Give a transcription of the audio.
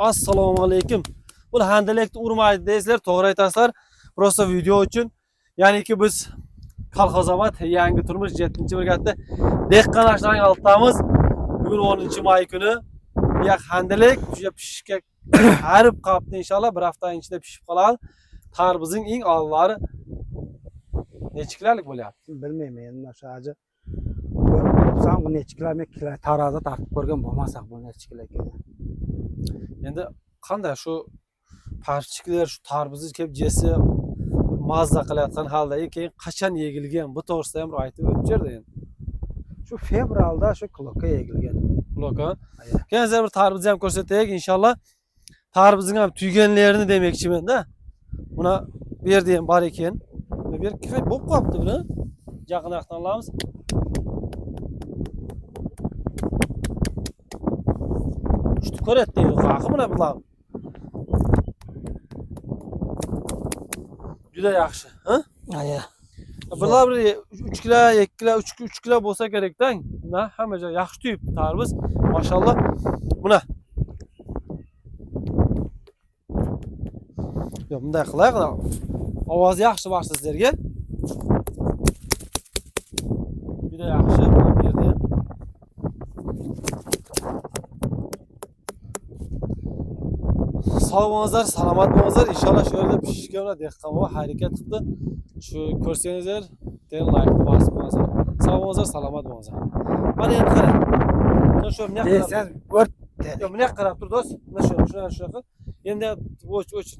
Assalomu alaykum. Bu handalakni urmaydi deysizlar, to'g'ri aytasizlar. Prosta video uchun. Ya'niki biz kolxozobod yangi turmush 7-brigadada dehqon ashlarning oldidamiz. Bugun 10-may kuni bu handalak juda pishishga harib qolibdi inshaalloh. Bir haftaning ichida pishib qoladi. Tarbizning eng ollari necha kilolik bo'lyapti? Bilmayman endi o'sha hozir san bu necha kilo tarozi tartib ko'rgan bo'lmasak bu necha kilo ekan. Endi qanday shu parchiqlar shu tarbizni kelib jesi mazza qilayotgan holda keyin qachon yegilgan bu to'g'risida ham aytib o'tcherdi endi. Shu fevralda shu kloka yegilgan. Kloka. Keyin sizlarga bir tarbizni ham ko'rsataylik inshaalloh. Tarbizning ham tuyganlarini demoqchiman-da. Buna bu yerda ham bor ekan. Bu yer kifayat bo'lib qolibdi buni. Yaqinroqdan olamiz. Işte ko'radi deydi, qaqi mana bular. Juda yaxshi, ha? Aya. Bular 3 kilo, 2 kilo, 3 kilo bo'lsa kerak-da. Na, hamma joy yaxshi tuyib tarbiz. Maşallah. Buna. Yo, bunday qilaylik. Ovozi yaxshi bo'lsa sizlarga. Juda yaxshi bu yerda. Sog' bo'linglar, salomat bo'linglar. Inshaalloh shu yerda pishishga ular dehqon va harakat qildi. Shu ko'rsangizlar, den like bosib qo'yinglar. Sog' bo'linglar, salomat bo'linglar. Mana endi qarang. Shu meni qarab. Sen ko'r. Yo, meni qarab tur do'st. Mana shunaqa. Endi